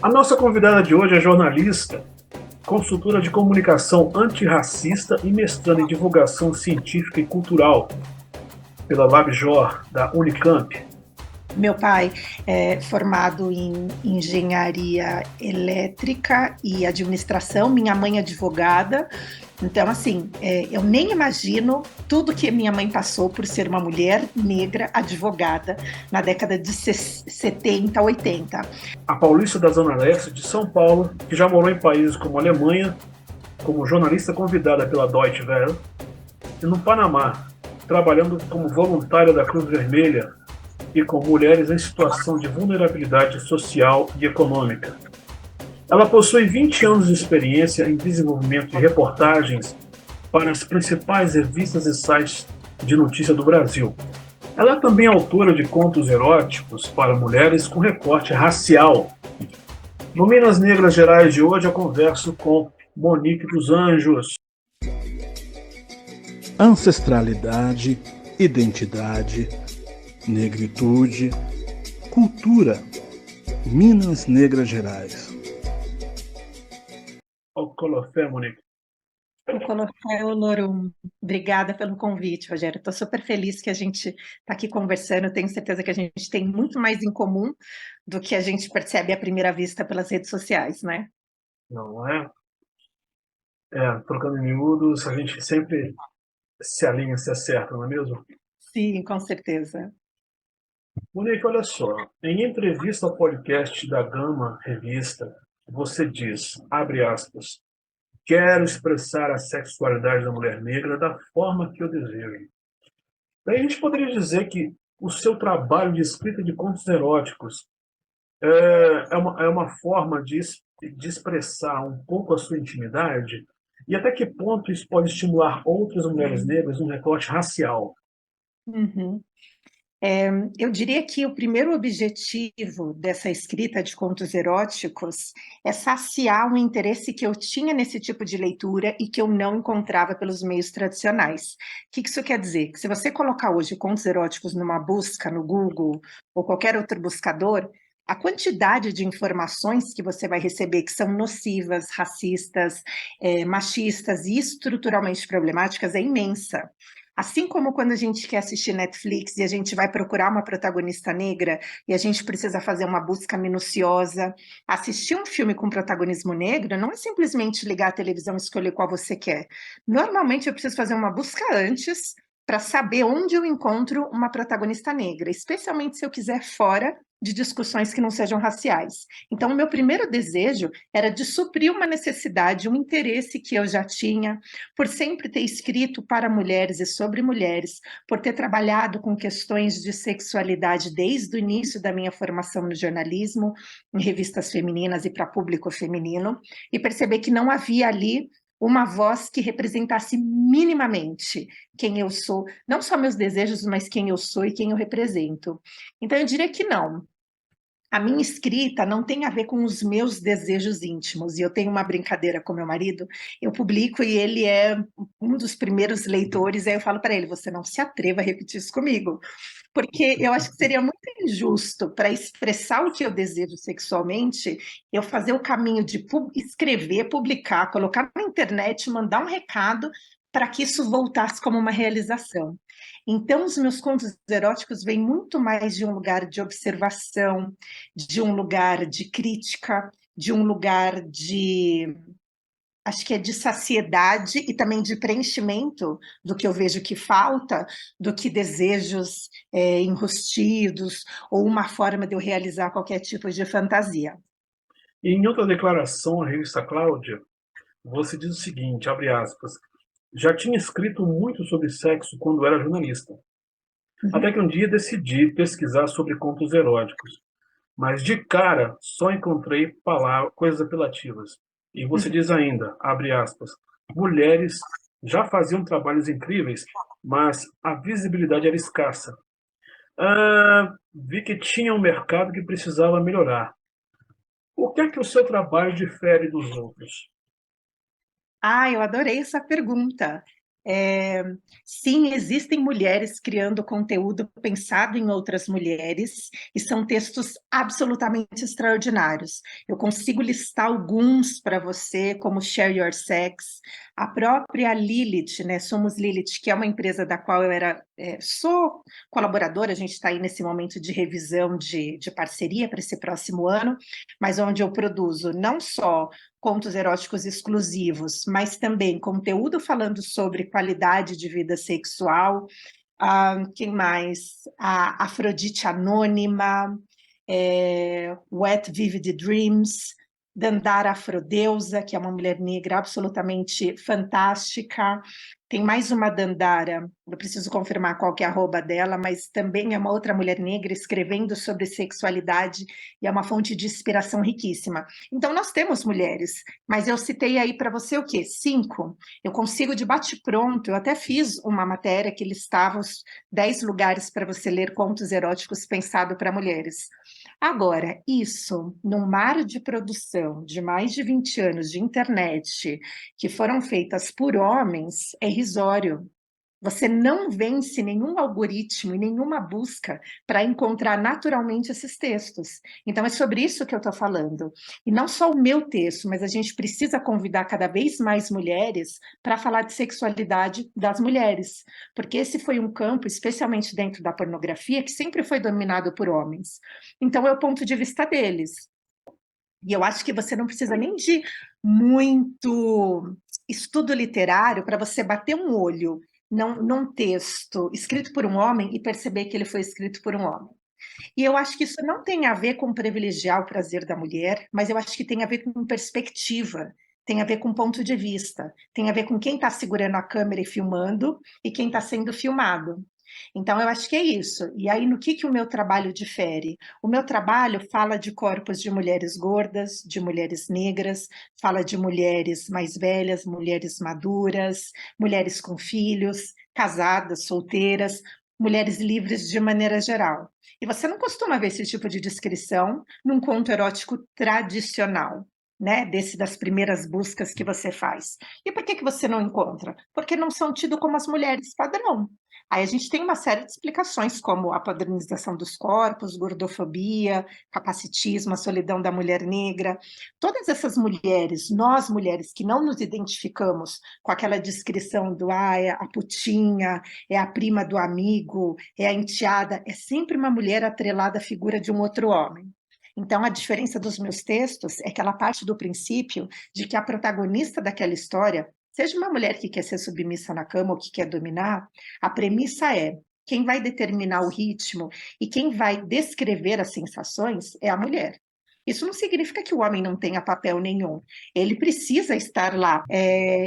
A nossa convidada de hoje é jornalista, consultora de comunicação antirracista e mestranda em divulgação científica e cultural pela LabJOR, da Unicamp. Meu pai é formado em engenharia elétrica e administração, minha mãe é advogada. Então, assim, eu nem imagino tudo que minha mãe passou por ser uma mulher negra advogada na década de 70, 80. A paulista da Zona Leste de São Paulo, que já morou em países como Alemanha, como jornalista convidada pela Deutsche Welle, e no Panamá, trabalhando como voluntária da Cruz Vermelha e com mulheres em situação de vulnerabilidade social e econômica. Ela possui 20 anos de experiência em desenvolvimento de reportagens para as principais revistas e sites de notícia do Brasil. Ela é também autora de contos eróticos para mulheres com recorte racial. No Minas Negras Gerais de hoje eu converso com Monique dos Anjos. Ancestralidade, identidade, negritude, cultura. Minas Negras Gerais. Ocolofé, Monique. Lorum, obrigada pelo convite, Rogério. Estou super feliz que a gente está aqui conversando. Tenho certeza que a gente tem muito mais em comum do que a gente percebe à primeira vista pelas redes sociais, né? Não é? Trocando em miúdos, a gente sempre se alinha, se acerta, não é mesmo? Sim, com certeza. Monique, olha só, em entrevista ao podcast da Gama Revista, você diz, abre aspas, quero expressar a sexualidade da mulher negra da forma que eu desejo. Daí a gente poderia dizer que o seu trabalho de escrita de contos eróticos é uma forma de expressar um pouco a sua intimidade e até que ponto isso pode estimular outras mulheres negras no recorte racial. Uhum. Eu diria que o primeiro objetivo dessa escrita de contos eróticos é saciar um interesse que eu tinha nesse tipo de leitura e que eu não encontrava pelos meios tradicionais. O que isso quer dizer? Que se você colocar hoje contos eróticos numa busca no Google ou qualquer outro buscador, a quantidade de informações que você vai receber que são nocivas, racistas, machistas e estruturalmente problemáticas é imensa. Assim como quando a gente quer assistir Netflix e a gente vai procurar uma protagonista negra e a gente precisa fazer uma busca minuciosa, assistir um filme com protagonismo negro não é simplesmente ligar a televisão e escolher qual você quer. Normalmente eu preciso fazer uma busca antes para saber onde eu encontro uma protagonista negra, especialmente se eu quiser fora de discussões que não sejam raciais. Então, o meu primeiro desejo era de suprir uma necessidade, um interesse que eu já tinha, por sempre ter escrito para mulheres e sobre mulheres, por ter trabalhado com questões de sexualidade desde o início da minha formação no jornalismo, em revistas femininas e para público feminino, e perceber que não havia ali uma voz que representasse minimamente quem eu sou, não só meus desejos, mas quem eu sou e quem eu represento. Então, eu diria que não. A minha escrita não tem a ver com os meus desejos íntimos. E eu tenho uma brincadeira com meu marido, eu publico e ele é um dos primeiros leitores, aí eu falo para ele, você não se atreva a repetir isso comigo, porque eu acho que seria muito injusto para expressar o que eu desejo sexualmente, eu fazer o caminho de escrever, publicar, colocar na internet, mandar um recado para que isso voltasse como uma realização. Então, os meus contos eróticos vêm muito mais de um lugar de observação, de um lugar de crítica, de um lugar de, acho que é de saciedade e também de preenchimento do que eu vejo que falta, do que desejos enrustidos ou uma forma de eu realizar qualquer tipo de fantasia. E em outra declaração à revista Cláudia, você diz o seguinte, abre aspas, já tinha escrito muito sobre sexo quando era jornalista. Até que um dia decidi pesquisar sobre contos eróticos. Mas de cara só encontrei palavras, coisas apelativas. E você Uhum. diz ainda, abre aspas, mulheres já faziam trabalhos incríveis, mas a visibilidade era escassa. Vi que tinha um mercado que precisava melhorar. O que é que o seu trabalho difere dos outros? Eu adorei essa pergunta. Sim, existem mulheres criando conteúdo pensado em outras mulheres, e são textos absolutamente extraordinários. Eu consigo listar alguns para você, como Share Your Sex, a própria Lilith, né? Somos Lilith, que é uma empresa da qual eu sou colaboradora, a gente está aí nesse momento de revisão de parceria para esse próximo ano, mas onde eu produzo não só contos eróticos exclusivos, mas também conteúdo falando sobre qualidade de vida sexual. Quem mais? A Afrodite Anônima, Wet Vivid Dreams, Dandara Afrodeusa, que é uma mulher negra absolutamente fantástica. Tem mais uma Dandara, eu preciso confirmar qual que é a arroba dela, mas também é uma outra mulher negra escrevendo sobre sexualidade e é uma fonte de inspiração riquíssima. Então, nós temos mulheres, mas eu citei aí para você o quê? 5. Eu consigo de bate-pronto, eu até fiz uma matéria que listava os 10 lugares para você ler contos eróticos pensado para mulheres. Agora, isso, num mar de produção de mais de 20 anos de internet, que foram feitas por homens, é irrisório. Você não vence nenhum algoritmo e nenhuma busca para encontrar naturalmente esses textos. Então, é sobre isso que eu estou falando. E não só o meu texto, mas a gente precisa convidar cada vez mais mulheres para falar de sexualidade das mulheres. Porque esse foi um campo, especialmente dentro da pornografia, que sempre foi dominado por homens. Então, é o ponto de vista deles. E eu acho que você não precisa nem de muito estudo literário para você bater um olho num texto escrito por um homem e perceber que ele foi escrito por um homem. E eu acho que isso não tem a ver com privilegiar o prazer da mulher, mas eu acho que tem a ver com perspectiva, tem a ver com ponto de vista, tem a ver com quem está segurando a câmera e filmando e quem está sendo filmado. Então, eu acho que é isso. E aí, no que o meu trabalho difere? O meu trabalho fala de corpos de mulheres gordas, de mulheres negras, fala de mulheres mais velhas, mulheres maduras, mulheres com filhos, casadas, solteiras, mulheres livres de maneira geral. E você não costuma ver esse tipo de descrição num conto erótico tradicional, né? Das primeiras buscas que você faz. E por que você não encontra? Porque não são tidas como as mulheres padrão. Aí a gente tem uma série de explicações, como a padronização dos corpos, gordofobia, capacitismo, a solidão da mulher negra. Todas essas mulheres, nós mulheres que não nos identificamos com aquela descrição do é a putinha, é a prima do amigo, é a enteada, é sempre uma mulher atrelada à figura de um outro homem. Então, a diferença dos meus textos é que ela parte do princípio de que a protagonista daquela história, seja uma mulher que quer ser submissa na cama ou que quer dominar, a premissa é: quem vai determinar o ritmo e quem vai descrever as sensações é a mulher. Isso não significa que o homem não tenha papel nenhum, ele precisa estar lá.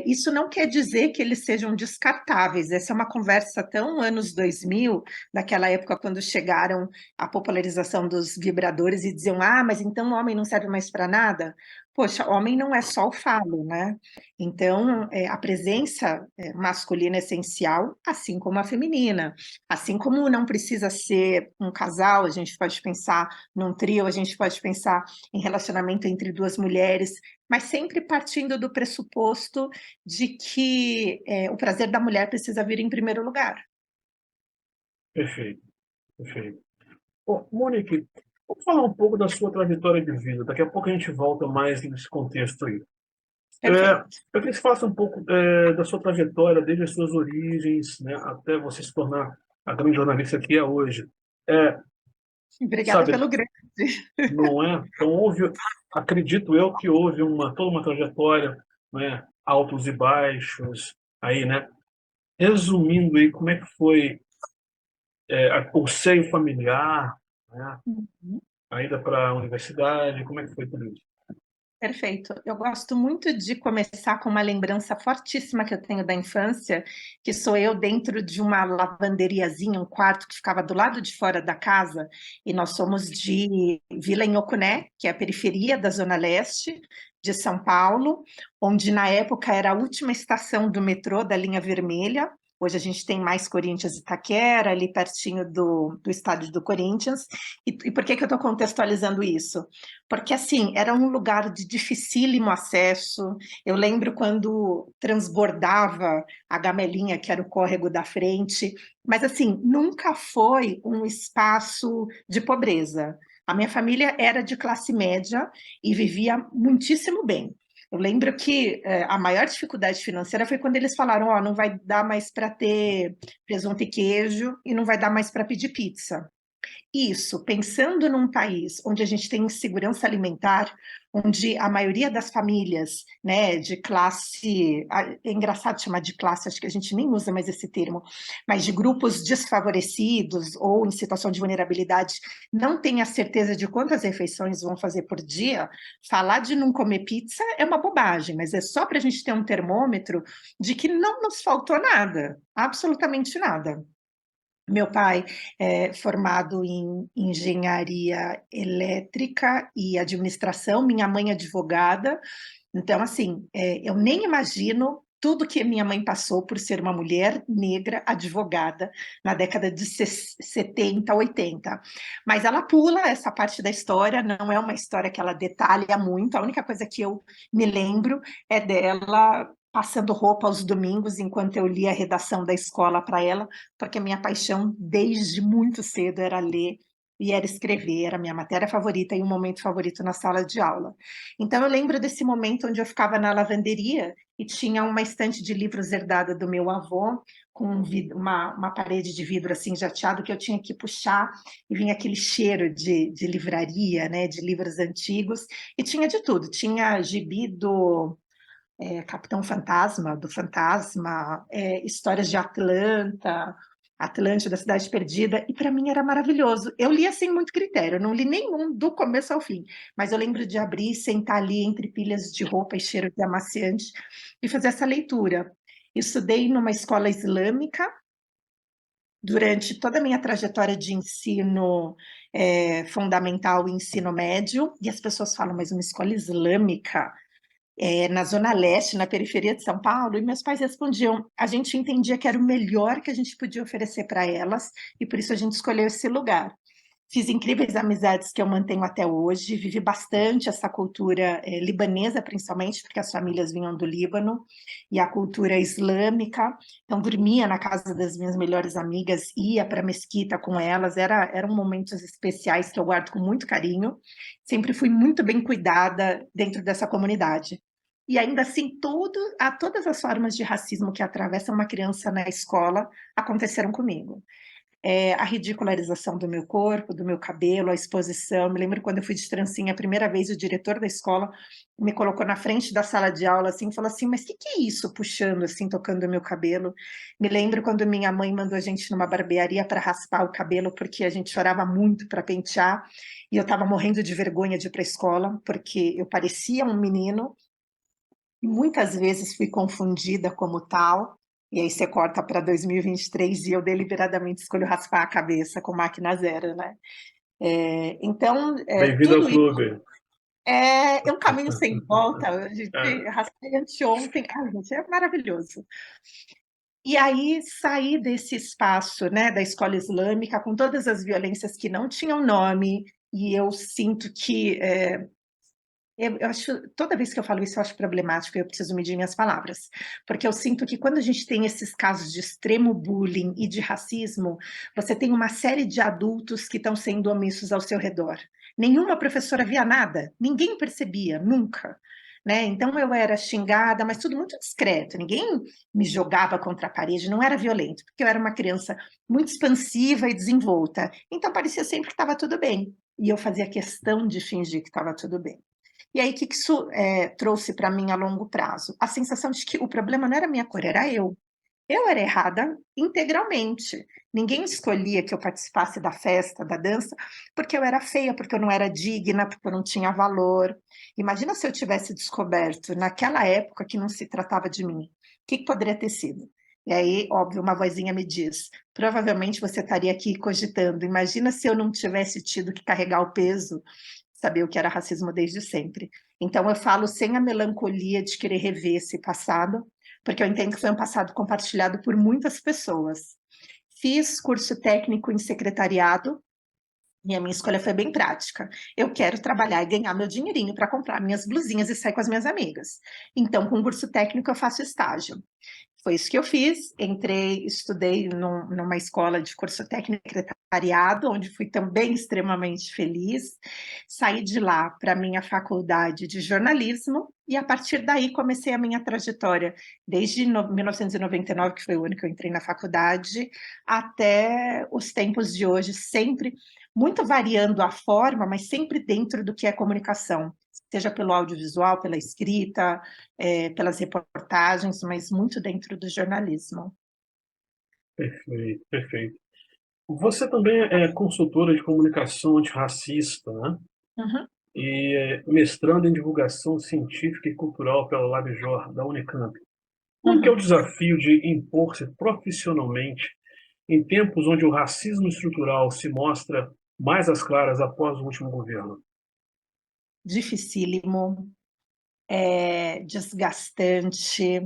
Isso não quer dizer que eles sejam descartáveis, essa é uma conversa tão anos 2000, daquela época quando chegaram a popularização dos vibradores e diziam, mas então o homem não serve mais para nada? Poxa, homem não é só o falo, né? Então, a presença masculina é essencial, assim como a feminina. Assim como não precisa ser um casal, a gente pode pensar num trio, a gente pode pensar em relacionamento entre duas mulheres, mas sempre partindo do pressuposto de que o prazer da mulher precisa vir em primeiro lugar. Perfeito, perfeito. Bom, Monique, vamos falar um pouco da sua trajetória de vida. Daqui a pouco a gente volta mais nesse contexto aí. Eu queria que você falasse um pouco da sua trajetória, desde as suas origens, né, até você se tornar a grande jornalista que é hoje. Obrigada pelo grande. Não é? Então, acredito eu que houve toda uma trajetória, né, altos e baixos, aí, né? Resumindo aí, como é que foi o seio familiar, né? A ida para a universidade, como é que foi tudo isso? Perfeito. Eu gosto muito de começar com uma lembrança fortíssima que eu tenho da infância, que sou eu dentro de uma lavanderiazinha, um quarto que ficava do lado de fora da casa, e nós somos de Vila Inhocuné, que é a periferia da Zona Leste de São Paulo, onde na época era a última estação do metrô da linha vermelha. Hoje a gente tem mais Corinthians e Itaquera, ali pertinho do estádio do Corinthians. E por que eu estou contextualizando isso? Porque, assim, era um lugar de dificílimo acesso. Eu lembro quando transbordava a Gamelinha, que era o córrego da frente, mas, assim, nunca foi um espaço de pobreza. A minha família era de classe média e vivia muitíssimo bem. Eu lembro que a maior dificuldade financeira foi quando eles falaram, ó, não vai dar mais para ter presunto e queijo e não vai dar mais para pedir pizza. Isso, pensando num país onde a gente tem insegurança alimentar, onde a maioria das famílias, né, de classe, é engraçado chamar de classe, acho que a gente nem usa mais esse termo, mas de grupos desfavorecidos ou em situação de vulnerabilidade, não tem a certeza de quantas refeições vão fazer por dia, falar de não comer pizza é uma bobagem, mas é só para a gente ter um termômetro de que não nos faltou nada, absolutamente nada. Meu pai é formado em engenharia elétrica e administração, minha mãe é advogada. Então, assim, eu nem imagino tudo que minha mãe passou por ser uma mulher negra advogada na década de 70, 80. Mas ela pula essa parte da história, não é uma história que ela detalha muito, a única coisa que eu me lembro é dela passando roupa aos domingos enquanto eu lia a redação da escola para ela, porque a minha paixão desde muito cedo era ler e era escrever, era a minha matéria favorita e um momento favorito na sala de aula. Então eu lembro desse momento onde eu ficava na lavanderia e tinha uma estante de livros herdada do meu avô, com uma parede de vidro assim jateado que eu tinha que puxar e vinha aquele cheiro de livraria, né, de livros antigos, e tinha de tudo, tinha gibi do Capitão Fantasma, do Fantasma, histórias de Atlântida, Cidade Perdida, e para mim era maravilhoso. Eu li sem muito critério, eu não li nenhum do começo ao fim, mas eu lembro de abrir, sentar ali entre pilhas de roupa e cheiro de amaciante e fazer essa leitura. Estudei numa escola islâmica durante toda a minha trajetória de ensino fundamental e ensino médio, e as pessoas falam, mas uma escola islâmica? Na Zona Leste, na periferia de São Paulo, e meus pais respondiam, a gente entendia que era o melhor que a gente podia oferecer para elas, e por isso a gente escolheu esse lugar. Fiz incríveis amizades que eu mantenho até hoje, vivi bastante essa cultura libanesa, principalmente, porque as famílias vinham do Líbano, e a cultura islâmica, então dormia na casa das minhas melhores amigas, ia para a mesquita com elas, eram momentos especiais que eu guardo com muito carinho, sempre fui muito bem cuidada dentro dessa comunidade. E ainda assim, todas as formas de racismo que atravessam uma criança na escola aconteceram comigo. A ridicularização do meu corpo, do meu cabelo, a exposição. Me lembro quando eu fui de trancinha a primeira vez, o diretor da escola me colocou na frente da sala de aula assim, e falou assim, mas o que é isso, puxando assim, tocando o meu cabelo? Me lembro quando minha mãe mandou a gente numa barbearia para raspar o cabelo, porque a gente chorava muito para pentear, e eu estava morrendo de vergonha de ir para a escola, porque eu parecia um menino, e muitas vezes fui confundida como tal. E aí você corta para 2023 e eu deliberadamente escolho raspar a cabeça com máquina zero, né? Então, Bem-vindo ao tudo isso clube. é um caminho sem volta. A gente É. raspei anteontem, gente, é maravilhoso. E aí saí desse espaço, né, da escola islâmica, com todas as violências que não tinham nome, e eu sinto que eu acho, toda vez que eu falo isso, eu acho problemático e eu preciso medir minhas palavras, porque eu sinto que quando a gente tem esses casos de extremo bullying e de racismo, você tem uma série de adultos que estão sendo omissos ao seu redor. Nenhuma professora via nada, ninguém percebia, nunca. Né? Então eu era xingada, mas tudo muito discreto, ninguém me jogava contra a parede, não era violento, porque eu era uma criança muito expansiva e desenvolta, então parecia sempre que estava tudo bem, e eu fazia questão de fingir que estava tudo bem. E aí, o que isso trouxe para mim a longo prazo? A sensação de que o problema não era a minha cor, era eu. Eu era errada integralmente. Ninguém escolhia que eu participasse da festa, da dança, porque eu era feia, porque eu não era digna, porque eu não tinha valor. Imagina se eu tivesse descoberto, naquela época, que não se tratava de mim. O que poderia ter sido? E aí, óbvio, uma vozinha me diz, provavelmente você estaria aqui cogitando, imagina se eu não tivesse tido que carregar o peso, saber o que era racismo desde sempre. Então eu falo sem a melancolia de querer rever esse passado, porque eu entendo que foi um passado compartilhado por muitas pessoas. Fiz curso técnico em secretariado, e a minha escolha foi bem prática. Eu quero trabalhar e ganhar meu dinheirinho para comprar minhas blusinhas e sair com as minhas amigas. Então, com curso técnico, eu faço estágio. Foi isso que eu fiz. Entrei, estudei numa escola de curso técnico e secretariado, onde fui também extremamente feliz. Saí de lá para a minha faculdade de jornalismo e, a partir daí, comecei a minha trajetória, desde 1999, que foi o ano que eu entrei na faculdade, até os tempos de hoje, sempre muito variando a forma, mas sempre dentro do que é comunicação, seja pelo audiovisual, pela escrita, pelas reportagens, mas muito dentro do jornalismo. Perfeito, perfeito. Você também é consultora de comunicação antirracista, né? Uhum. E mestrando em divulgação científica e cultural pela LabJOR, da Unicamp. Como que é o desafio de impor-se profissionalmente em tempos onde o racismo estrutural se mostra mais às claras após o último governo? Dificílimo, desgastante,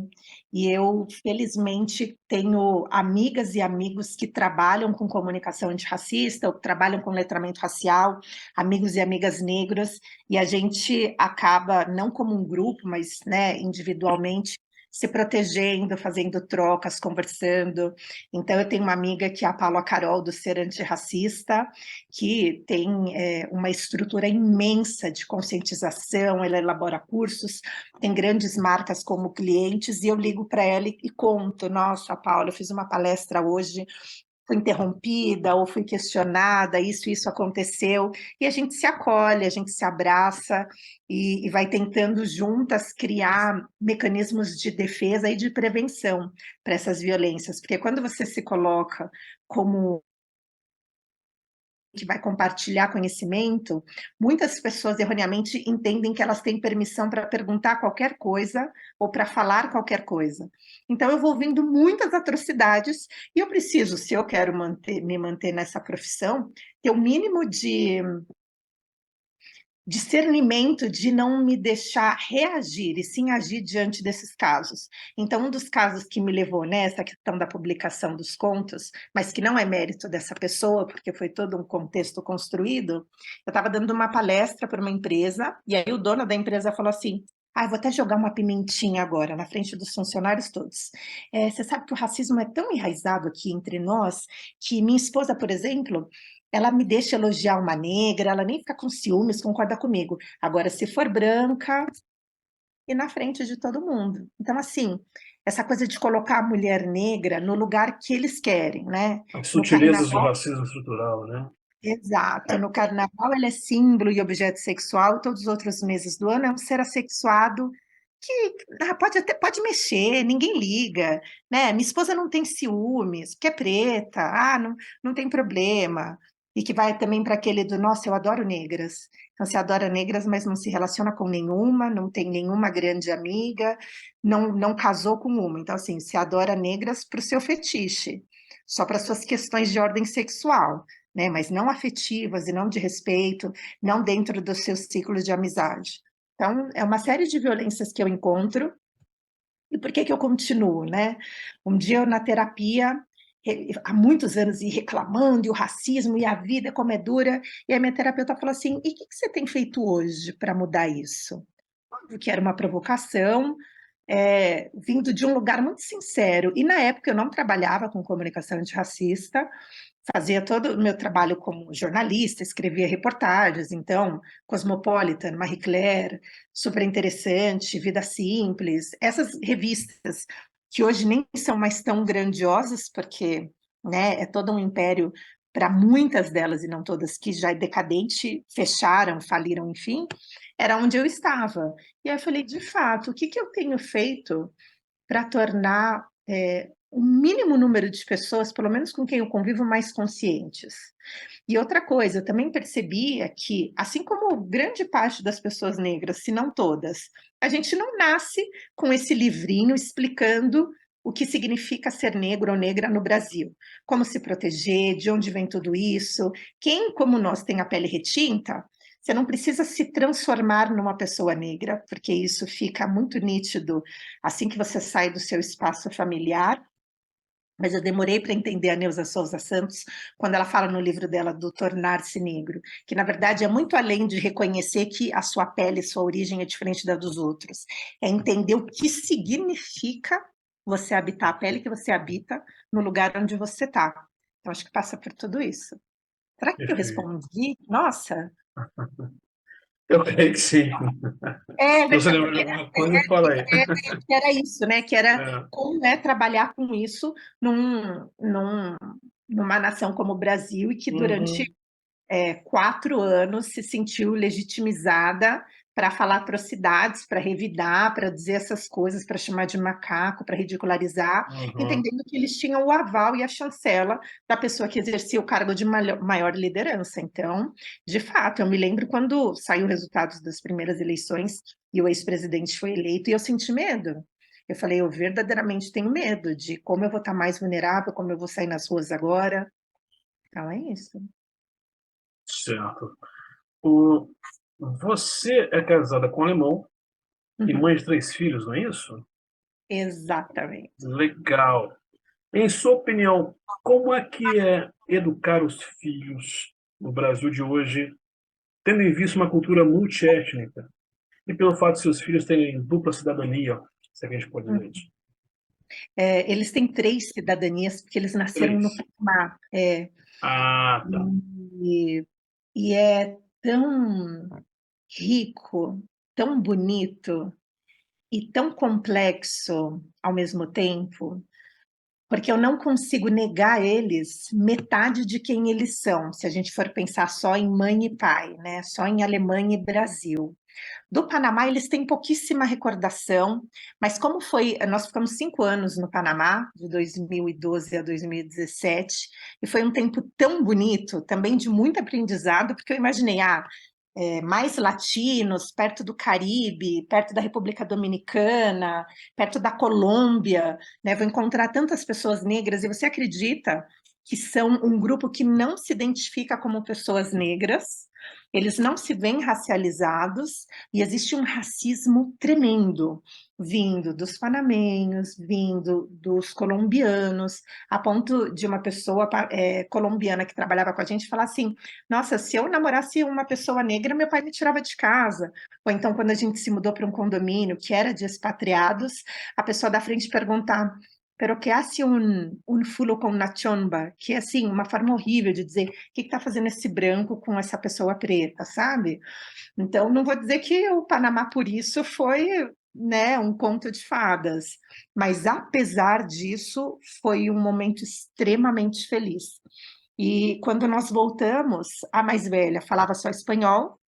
e eu, felizmente, tenho amigas e amigos que trabalham com comunicação antirracista, ou que trabalham com letramento racial, amigos e amigas negras, e a gente acaba, não como um grupo, mas, né, individualmente, se protegendo, fazendo trocas, conversando. Então, eu tenho uma amiga que é a Paula Carol, do Ser Antirracista, que tem uma estrutura imensa de conscientização, ela elabora cursos, tem grandes marcas como clientes, e eu ligo para ela e conto: nossa, Paula, eu fiz uma palestra hoje, fui interrompida ou fui questionada, isso aconteceu, e a gente se acolhe, a gente se abraça e vai tentando juntas criar mecanismos de defesa e de prevenção para essas violências, porque quando você se coloca como que vai compartilhar conhecimento, muitas pessoas erroneamente entendem que elas têm permissão para perguntar qualquer coisa ou para falar qualquer coisa. Então, eu vou ouvindo muitas atrocidades e eu preciso, se eu quero me manter nessa profissão, ter o mínimo de discernimento de não me deixar reagir e sim agir diante desses casos. Então, um dos casos que me levou nessa questão da publicação dos contos, mas que não é mérito dessa pessoa, porque foi todo um contexto construído, eu estava dando uma palestra para uma empresa, e aí o dono da empresa falou assim: vou até jogar uma pimentinha agora, na frente dos funcionários todos. Você sabe que o racismo é tão enraizado aqui entre nós, que minha esposa, por exemplo, ela me deixa elogiar uma negra, ela nem fica com ciúmes, concorda comigo. Agora, se for branca, e na frente de todo mundo. Então, assim, essa coisa de colocar a mulher negra no lugar que eles querem, né? As No sutilezas do carnaval, racismo estrutural, né? exato, no carnaval ele é símbolo e objeto sexual, todos os outros meses do ano é um ser assexuado que pode mexer, ninguém liga, né? Minha esposa não tem ciúmes, porque é preta, não tem problema. E que vai também para aquele do, nossa, eu adoro negras. Então, você adora negras, mas não se relaciona com nenhuma, não tem nenhuma grande amiga, não casou com uma. Então, assim, você adora negras para o seu fetiche, só para suas questões de ordem sexual, né? Mas não afetivas e não de respeito, não dentro dos seus ciclos de amizade. Então, é uma série de violências que eu encontro. E por que que eu continuo, né? Um dia eu na terapia, há muitos anos, e reclamando, e o racismo, e a vida como é dura, e a minha terapeuta falou assim: e o que que você tem feito hoje para mudar isso? Óbvio que era uma provocação, vindo de um lugar muito sincero. E na época eu não trabalhava com comunicação antirracista, fazia todo o meu trabalho como jornalista, escrevia reportagens, então, Cosmopolitan, Marie Claire, Super Interessante, Vida Simples, essas revistas que hoje nem são mais tão grandiosas, porque, né, é todo um império para muitas delas, e não todas, que já é decadente, fecharam, faliram, enfim, era onde eu estava. E aí eu falei, de fato, o que que eu tenho feito para tornar o mínimo número de pessoas, pelo menos com quem eu convivo, mais conscientes? E outra coisa, eu também percebia que, assim como grande parte das pessoas negras, se não todas, a gente não nasce com esse livrinho explicando o que significa ser negro ou negra no Brasil, como se proteger, de onde vem tudo isso. Quem, como nós, tem a pele retinta, Você não precisa se transformar numa pessoa negra, porque isso fica muito nítido assim que você sai do seu espaço familiar. Mas eu demorei para entender a Neuza Souza Santos quando ela fala no livro dela do tornar-se negro, que na verdade é muito além de reconhecer que a sua pele, sua origem é diferente da dos outros. É entender o que significa você habitar a pele que você habita no lugar onde você está. Então acho que passa por tudo isso. Será que eu Perfeito. respondi? Nossa! Eu creio que sim. É, Se você lembra de alguma coisa, fala aí. que era isso, né? Que era É. como é trabalhar com isso numa nação como o Brasil e que durante Uhum. 4 anos se sentiu legitimizada para falar atrocidades, para revidar, para dizer essas coisas, para chamar de macaco, para ridicularizar, Uhum. entendendo que eles tinham o aval e a chancela da pessoa que exercia o cargo de maior liderança. Então, de fato, eu me lembro quando saiu o resultado das primeiras eleições e o ex-presidente foi eleito e eu senti medo. Eu falei, eu verdadeiramente tenho medo de como eu vou estar mais vulnerável, como eu vou sair nas ruas agora. Então, é isso. Certo. O... Você é casada com um alemão e Uhum. mãe de 3 filhos, não é isso? Exatamente. Legal. Em sua opinião, como é que é educar os filhos no Brasil de hoje, tendo em vista uma cultura multiétnica e pelo fato de seus filhos terem dupla cidadania, se é que a gente pode dizer isso? Eles têm 3 cidadanias, porque eles nasceram no 3. Panamá. Ah, tá. E, e é tão rico, tão bonito e tão complexo ao mesmo tempo, porque eu não consigo negar a eles metade de quem eles são, se a gente for pensar só em mãe e pai, né? Só em Alemanha e Brasil. Do Panamá, eles têm pouquíssima recordação, mas como foi, nós ficamos 5 anos no Panamá, de 2012 a 2017, e foi um tempo tão bonito, também de muito aprendizado, porque eu imaginei, mais latinos, perto do Caribe, perto da República Dominicana, perto da Colômbia, né? Vou encontrar tantas pessoas negras, e você acredita que são um grupo que não se identifica como pessoas negras, eles não se veem racializados, e existe um racismo tremendo, vindo dos panamenhos, vindo dos colombianos, a ponto de uma pessoa colombiana que trabalhava com a gente falar assim, nossa, se eu namorasse uma pessoa negra, meu pai me tirava de casa. Ou então, quando a gente se mudou para um condomínio que era de expatriados, a pessoa da frente perguntar, pero que hace un fulo com na chomba? Que é assim, uma forma horrível de dizer, o que está fazendo esse branco com essa pessoa preta, sabe? Então, não vou dizer que o Panamá, por isso, foi, né, um conto de fadas, mas apesar disso, foi um momento extremamente feliz. E quando nós voltamos, a mais velha falava só espanhol,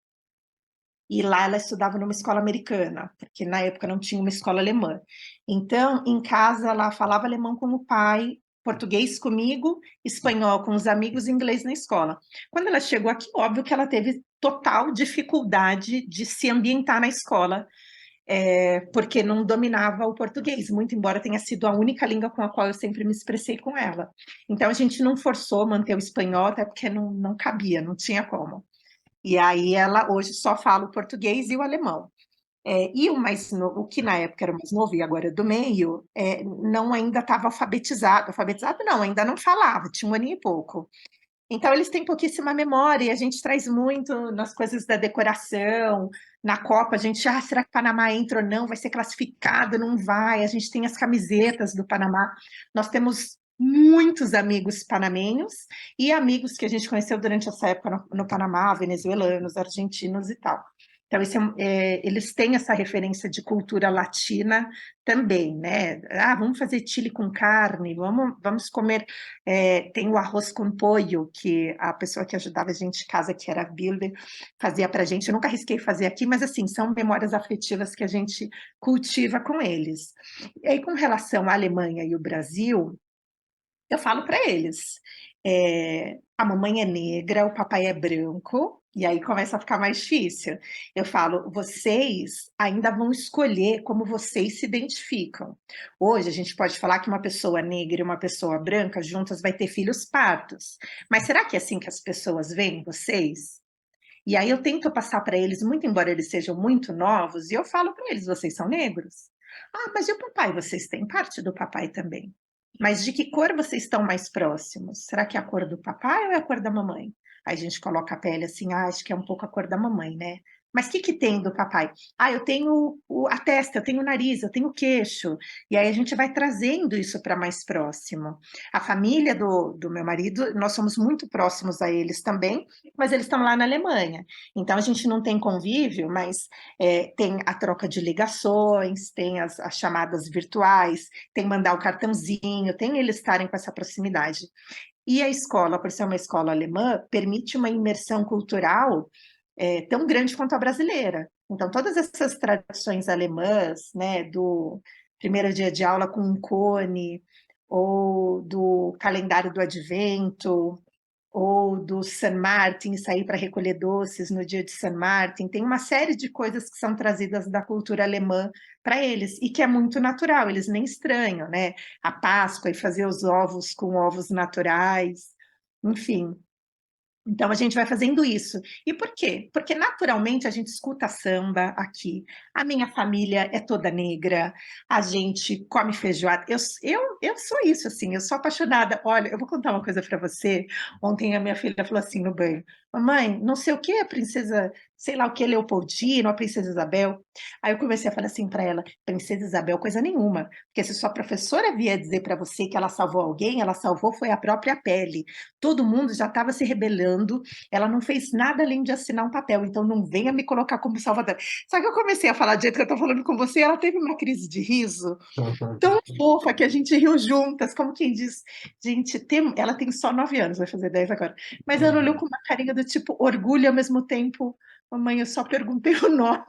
e lá ela estudava numa escola americana, porque na época não tinha uma escola alemã. Então, em casa, ela falava alemão com o pai, português comigo, espanhol com os amigos e inglês na escola. Quando ela chegou aqui, óbvio que ela teve total dificuldade de se ambientar na escola, porque não dominava o português, muito embora tenha sido a única língua com a qual eu sempre me expressei com ela. Então, a gente não forçou a manter o espanhol, até porque não cabia, não tinha como. E aí ela hoje só fala o português e o alemão. E o mais novo, o que na época era o mais novo e agora é do meio, não ainda estava alfabetizado. Alfabetizado não, ainda não falava, tinha 1 ano e pouco. Então, eles têm pouquíssima memória, e a gente traz muito nas coisas da decoração, na Copa, a gente, será que o Panamá entra ou não? Vai ser classificado? Não vai? A gente tem as camisetas do Panamá. Nós temos muitos amigos panamenhos e amigos que a gente conheceu durante essa época no Panamá, venezuelanos, argentinos e tal. Então, eles têm essa referência de cultura latina também, né? Vamos fazer chile com carne, vamos comer. Tem o arroz com pollo, que a pessoa que ajudava a gente em casa, que era a Bilder, fazia para a gente. Eu nunca arrisquei fazer aqui, mas assim, são memórias afetivas que a gente cultiva com eles. E aí, com relação à Alemanha e o Brasil, eu falo para eles, a mamãe é negra, o papai é branco, e aí começa a ficar mais difícil. Eu falo, vocês ainda vão escolher como vocês se identificam. Hoje a gente pode falar que uma pessoa negra e uma pessoa branca juntas vai ter filhos pardos. Mas será que é assim que as pessoas veem vocês? E aí eu tento passar para eles, muito embora eles sejam muito novos, e eu falo para eles, vocês são negros? Ah, mas e o papai? Vocês têm parte do papai também. Mas de que cor vocês estão mais próximos? Será que é a cor do papai ou é a cor da mamãe? Aí a gente coloca a pele assim, acho que é um pouco a cor da mamãe, né? Mas o que tem do papai? Ah, eu tenho a testa, eu tenho o nariz, eu tenho o queixo. E aí a gente vai trazendo isso para mais próximo. A família do meu marido, nós somos muito próximos a eles também, mas eles estão lá na Alemanha. Então a gente não tem convívio, mas tem a troca de ligações, tem as chamadas virtuais, tem mandar o cartãozinho, tem eles estarem com essa proximidade. E a escola, por ser uma escola alemã, permite uma imersão cultural tão grande quanto a brasileira. Então, todas essas tradições alemãs, né, do primeiro dia de aula com um cone, ou do calendário do advento, ou do San Martin, sair para recolher doces no dia de San Martin, tem uma série de coisas que são trazidas da cultura alemã para eles, e que é muito natural, eles nem estranham, né? A Páscoa e fazer os ovos com ovos naturais, enfim. Então, a gente vai fazendo isso. E por quê? Porque, naturalmente, a gente escuta samba aqui. A minha família é toda negra, a gente come feijoada. Eu sou isso, assim, eu sou apaixonada. Olha, eu vou contar uma coisa para você. Ontem a minha filha falou assim no banho, mamãe, não sei o que, a princesa, sei lá o que, Leopoldina, a princesa Isabel. Aí eu comecei a falar assim para ela, princesa Isabel, coisa nenhuma. Porque se sua professora vier dizer para você que ela salvou alguém, ela salvou foi a própria pele. Todo mundo já estava se rebelando, ela não fez nada além de assinar um papel, então não venha me colocar como salvadora. Só que eu comecei a falar do jeito que eu estou falando com você, ela teve uma crise de riso tão fofa que a gente riu juntas, como quem diz, gente, ela tem só 9 anos, vai fazer 10 agora, mas ela olhou com uma carinha do tipo orgulho ao mesmo tempo, mamãe, eu só perguntei o nome.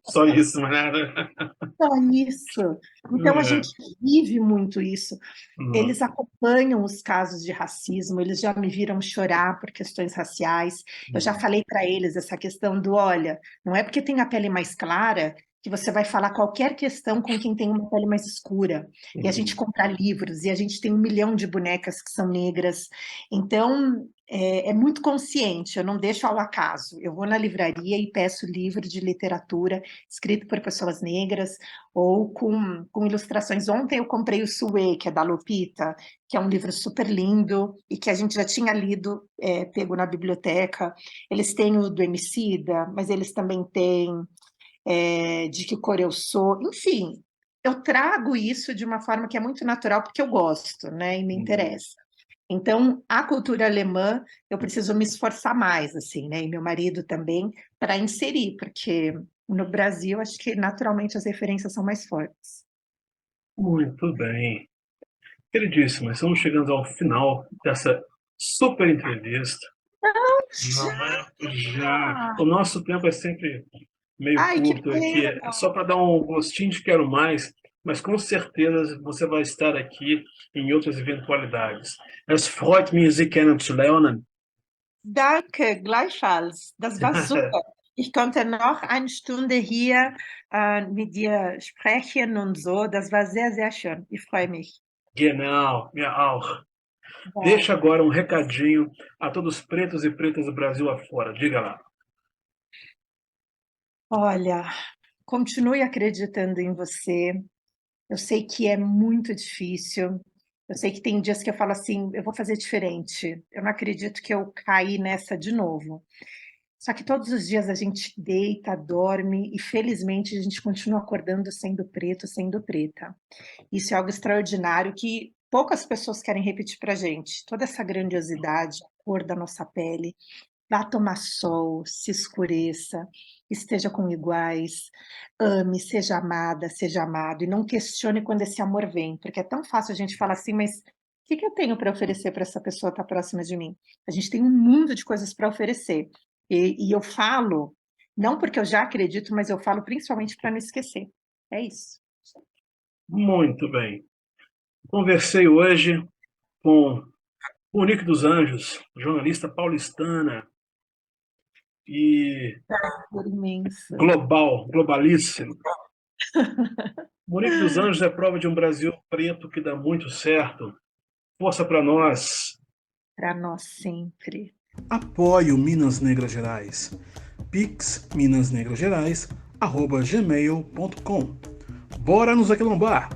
Só isso, mas nada. Só isso. Então a gente vive muito isso. Eles acompanham os casos de racismo, eles já me viram chorar por questões raciais. Eu já falei para eles essa questão do, olha, não é porque tem a pele mais clara que você vai falar qualquer questão com quem tem uma pele mais escura. E a gente compra livros, e a gente tem 1 milhão de bonecas que são negras. Então, é muito consciente, eu não deixo ao acaso. Eu vou na livraria e peço livro de literatura escrito por pessoas negras, ou com ilustrações. Ontem eu comprei o Sue, que é da Lupita, que é um livro super lindo e que a gente já tinha lido, pego na biblioteca. Eles têm o do Emicida, mas eles também têm De Que Cor Eu Sou. Enfim, eu trago isso de uma forma que é muito natural, porque eu gosto, né, e me interessa. Então, a cultura alemã, eu preciso me esforçar mais, assim, né, e meu marido também, para inserir, porque no Brasil, acho que naturalmente as referências são mais fortes. Muito bem. Queridíssima, estamos chegando ao final dessa super entrevista. Não é? Já. O nosso tempo é sempre meio Ai, que curto aqui, pena! é só para dar um gostinho de quero mais, mas com certeza você vai estar aqui em outras eventualidades. Es freut mich, Sie kennenzulernen. Danke, gleichfalls. Das war super. Ich konnte noch eine Stunde hier mit dir sprechen und so. Das war sehr, sehr schön. Ich freue mich. Genau, mir auch. Ja. Deixa agora um recadinho a todos os pretos e pretas do Brasil afora. Diga lá. Olha, continue acreditando em você. Eu sei que é muito difícil. Eu sei que tem dias que eu falo assim, eu vou fazer diferente. Eu não acredito que eu caí nessa de novo. Só que todos os dias a gente deita, dorme e felizmente a gente continua acordando sendo preto, sendo preta. Isso é algo extraordinário que poucas pessoas querem repetir para a gente. Toda essa grandiosidade, a cor da nossa pele. Vá tomar sol, se escureça, esteja com iguais, ame, seja amada, seja amado, e não questione quando esse amor vem, porque é tão fácil a gente falar assim, mas o que eu tenho para oferecer para essa pessoa estar próxima de mim? A gente tem um mundo de coisas para oferecer. E eu falo, não porque eu já acredito, mas eu falo principalmente para não esquecer. É isso. Muito bem. Conversei hoje com Monique dos Anjos, jornalista paulistana e Imenso. globalíssimo. Monique dos Anjos é prova de um Brasil preto que dá muito certo. Força para nós. Para nós sempre. Apoie o Minas Negras Gerais. pixminasnegrasgerais@gmail.com. Bora nos aquilombar!